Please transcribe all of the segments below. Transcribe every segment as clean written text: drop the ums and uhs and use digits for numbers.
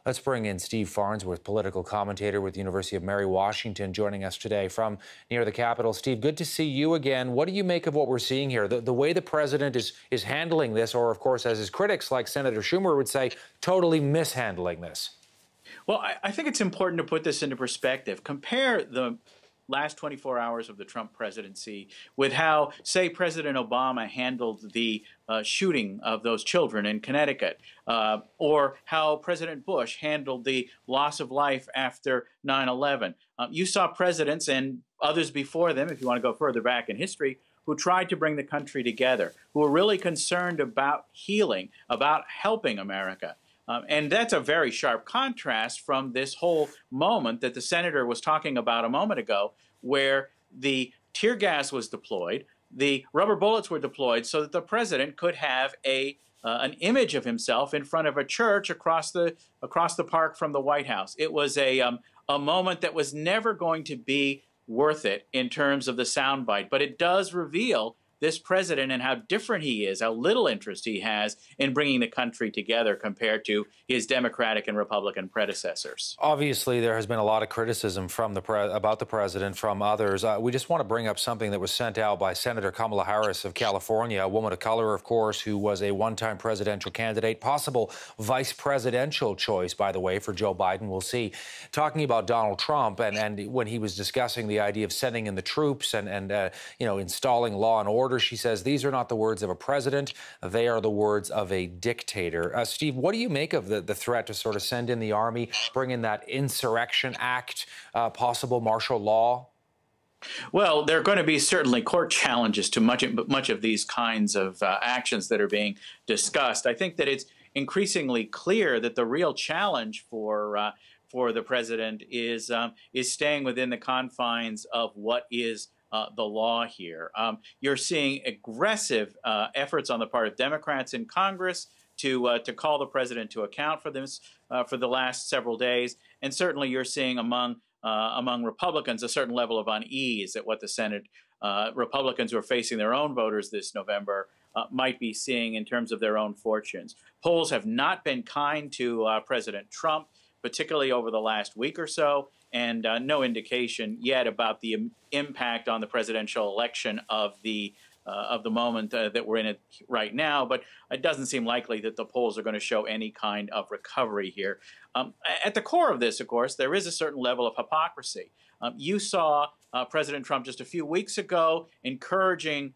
Let's bring in Steve Farnsworth, political commentator with the University of Mary Washington, joining us today from near the Capitol. Steve, good to see you again. What do you make of what we're seeing here? The way the president is handling this, or, of course, as his critics like Senator Schumer would say, totally mishandling this? Well, I think it's important to put this into perspective. Compare the last 24 hours of the Trump presidency with how, say, President Obama handled the shooting of those children in Connecticut, or how President Bush handled the loss of life after 9/11. You saw presidents and others before them, if you want to go further back in history, who tried to bring the country together, who were really concerned about healing, about helping America. And that's a very sharp contrast from this whole moment that the senator was talking about a moment ago, where the tear gas was deployed, the rubber bullets were deployed so that the president could have an image of himself in front of a church across the park from the White House. It was a moment that was never going to be worth it in terms of the soundbite, but it does reveal this president and how different he is, how little interest he has in bringing the country together compared to his Democratic and Republican predecessors. Obviously, there has been a lot of criticism from about the president from others. We just want to bring up something that was sent out by Senator Camille Harris of California, a woman of color, of course, who was a one-time presidential candidate, possible vice presidential choice, by the way, for Joe Biden. We'll see. Talking about Donald Trump and when he was discussing the idea of sending in the troops and installing law and order. She says these are not the words of a president. They are the words of a dictator. Steve, what do you make of the threat to sort of send in the army, bring in that insurrection act, possible martial law? Well, there are going to be certainly court challenges to much of these kinds of actions that are being discussed. I think that it's increasingly clear that the real challenge for the president is staying within the confines of what is the law here. You're seeing aggressive efforts on the part of Democrats in Congress to call the president to account for this for the last several days, and certainly you're seeing among Republicans a certain level of unease at what the Senate Republicans who are facing their own voters this November might be seeing in terms of their own fortunes. Polls have not been kind to President Trump, particularly over the last week or so, and no indication yet about the impact on the presidential election of the moment that we're in it right now. But it doesn't seem likely that the polls are going to show any kind of recovery here. At the core of this, of course, there is a certain level of hypocrisy. You saw President Trump just a few weeks ago encouraging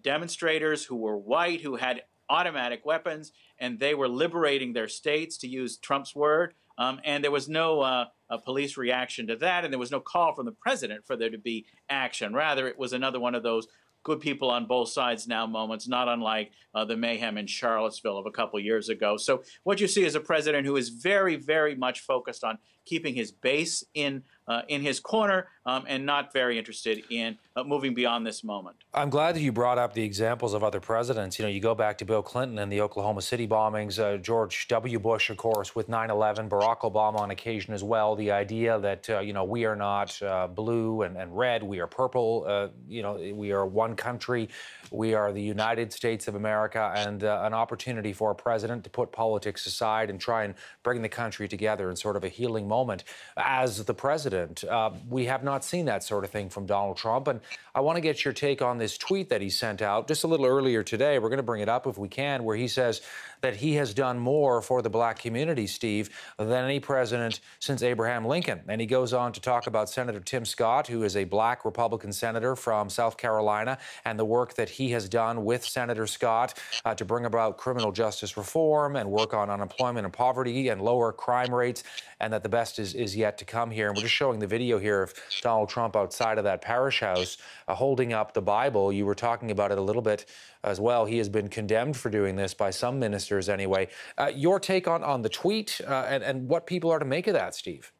demonstrators who were white, who had automatic weapons, and they were liberating their states, to use Trump's word. And there was no police reaction to that, and there was no call from the president for there to be action. Rather, it was another one of those good people on both sides now moments, not unlike the mayhem in Charlottesville of a couple years ago. So what you see is a president who is very, very much focused on keeping his base in his corner and not very interested in moving beyond this moment. I'm glad that you brought up the examples of other presidents. You know, you go back to Bill Clinton and the Oklahoma City bombings, George W. Bush, of course, with 9/11, Barack Obama on occasion as well. The idea that, we are not blue and red, we are purple, we are one country, we are the United States of America, and an opportunity for a president to put politics aside and try and bring the country together in sort of a healing moment. As the president, we have not seen that sort of thing from Donald Trump. And I want to get your take on this tweet that he sent out just a little earlier today. We're going to bring it up if we can, where he says that he has done more for the black community, Steve, than any president since Abraham Lincoln. And he goes on to talk about Senator Tim Scott, who is a black Republican senator from South Carolina, and the work that he has done with Senator Scott to bring about criminal justice reform and work on unemployment and poverty and lower crime rates, and that the best is yet to come here. And we're just showing the video here of Donald Trump outside of that parish house holding up the Bible. You were talking about it a little bit as well. He has been condemned for doing this by some ministers anyway. Your take on the tweet and what people are to make of that, Steve?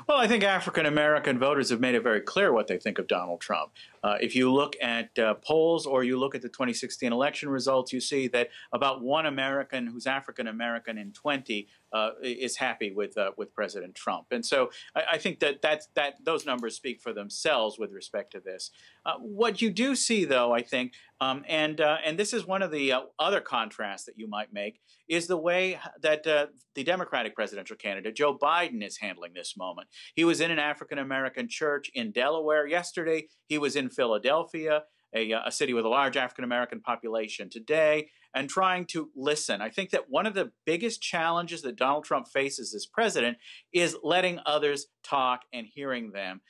Well, I think African-American voters have made it very clear what they think of Donald Trump. If you look at polls or you look at the 2016 election results, you see that about one American who's African American in 20 is happy with President Trump. And so I think that those numbers speak for themselves with respect to this. What you do see, though, I think, and this is one of the other contrasts that you might make, is the way that the Democratic presidential candidate, Joe Biden, is handling this moment. He was in an African-American church in Delaware yesterday. He was in Philadelphia, a city with a large African-American population today, and trying to listen. I think that one of the biggest challenges that Donald Trump faces as president is letting others talk and hearing them.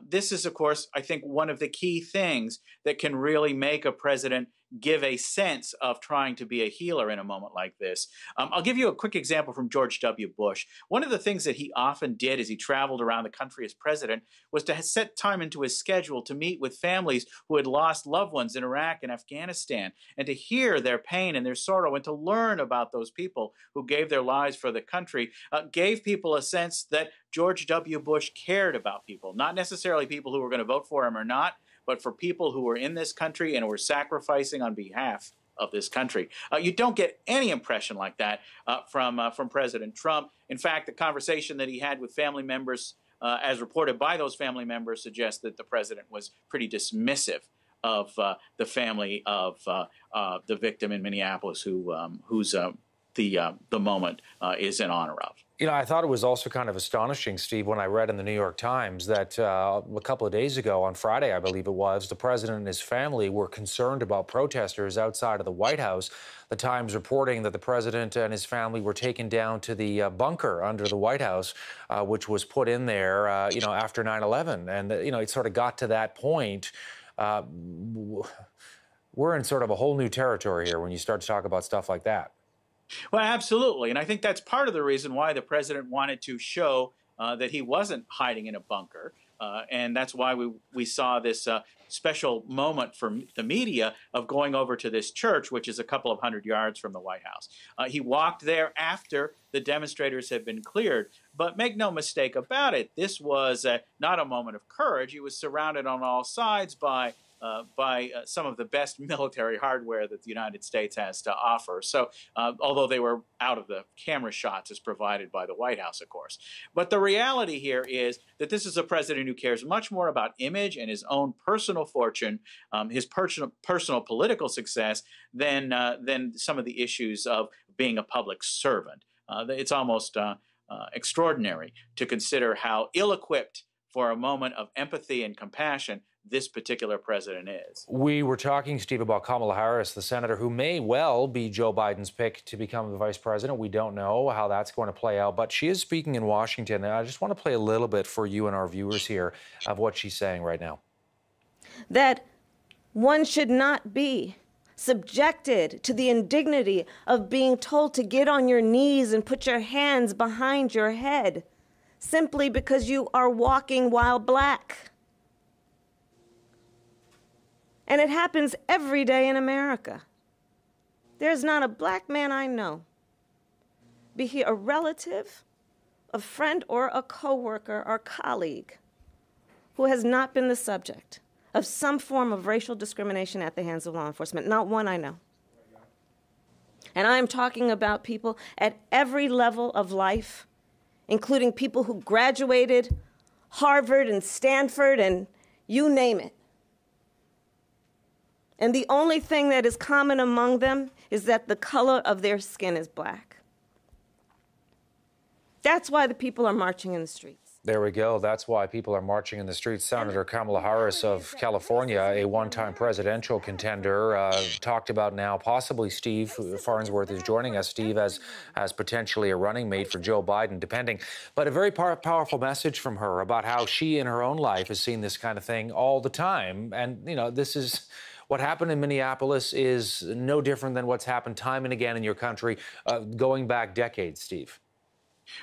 This is, of course, I think one of the key things that can really make a president give a sense of trying to be a healer in a moment like this. I'll give you a quick example from George W. Bush. One of the things that he often did as he traveled around the country as president was to set time into his schedule to meet with families who had lost loved ones in Iraq and Afghanistan, and to hear their pain and their sorrow and to learn about those people who gave their lives for the country, gave people a sense that George W. Bush cared about people, not necessarily people who were going to vote for him or not, but for people who were in this country and were sacrificing on behalf of this country. You don't get any impression like that from President Trump. In fact, the conversation that he had with family members, as reported by those family members, suggests that the president was pretty dismissive of the family of the victim in Minneapolis, whose the moment is in honor of. You know, I thought it was also kind of astonishing, Steve, when I read in the New York Times that a couple of days ago, on Friday, I believe it was, the president and his family were concerned about protesters outside of the White House. The Times reporting that the president and his family were taken down to the bunker under the White House, which was put in there, after 9/11. And, it sort of got to that point. We're in sort of a whole new territory here when you start to talk about stuff like that. Well, absolutely. And I think that's part of the reason why the president wanted to show that he wasn't hiding in a bunker. And that's why we saw this special moment for the media of going over to this church, which is a couple of hundred yards from the White House. He walked there after the demonstrators had been cleared. But make no mistake about it, this was not a moment of courage. He was surrounded on all sides by some of the best military hardware that the United States has to offer. So, although they were out of the camera shots as provided by the White House, of course. But the reality here is that this is a president who cares much more about image and his own personal fortune, his personal political success, than some of the issues of being a public servant. It's almost extraordinary to consider how ill-equipped for a moment of empathy and compassion this particular president is. We were talking, Steve, about Camille Harris, the senator who may well be Joe Biden's pick to become the vice president. We don't know how that's going to play out, but she is speaking in Washington, and I just want to play a little bit for you and our viewers here of what she's saying right now. That one should not be subjected to the indignity of being told to get on your knees and put your hands behind your head simply because you are walking while black. And it happens every day in America. There's not a black man I know, be he a relative, a friend, or a coworker or colleague, who has not been the subject of some form of racial discrimination at the hands of law enforcement. Not one I know. And I'm talking about people at every level of life, including people who graduated Harvard and Stanford and you name it. And the only thing that is common among them is that the color of their skin is black. That's why the people are marching in the streets. There we go. That's why people are marching in the streets. Senator Camille Harris of California, a one-time presidential contender, talked about now possibly Steve Farnsworth is joining us, Steve, as potentially a running mate for Joe Biden, depending. But a very powerful message from her about how she in her own life has seen this kind of thing all the time. And, this is... What happened in Minneapolis is no different than what's happened time and again in your country, going back decades, Steve.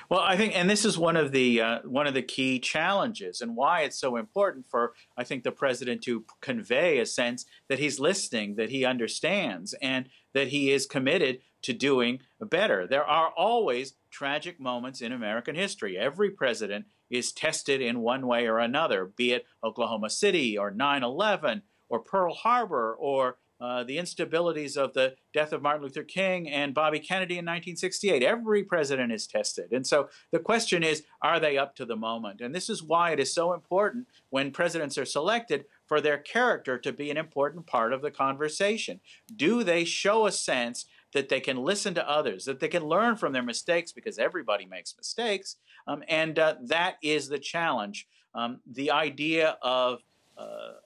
Well, I think, and this is one of the key challenges, and why it's so important for, I think, the president to convey a sense that he's listening, that he understands, and that he is committed to doing better. There are always tragic moments in American history. Every president is tested in one way or another, be it Oklahoma City or 9/11 or Pearl Harbor, or the instabilities of the death of Martin Luther King and Bobby Kennedy in 1968. Every president is tested. And so the question is, are they up to the moment? And this is why it is so important when presidents are selected for their character to be an important part of the conversation. Do they show a sense that they can listen to others, that they can learn from their mistakes, because everybody makes mistakes, and that is the challenge. The idea of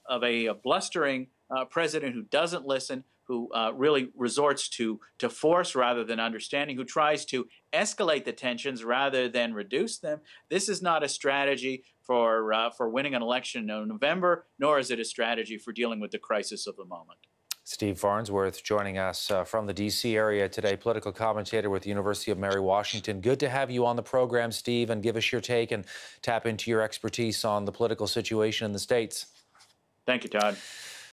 a blustering president who doesn't listen, who really resorts to force rather than understanding, who tries to escalate the tensions rather than reduce them. This is not a strategy for winning an election in November, nor is it a strategy for dealing with the crisis of the moment. Steve Farnsworth joining us from the D.C. area today, political commentator with the University of Mary Washington. Good to have you on the program, Steve, and give us your take and tap into your expertise on the political situation in the States. Thank you, Todd.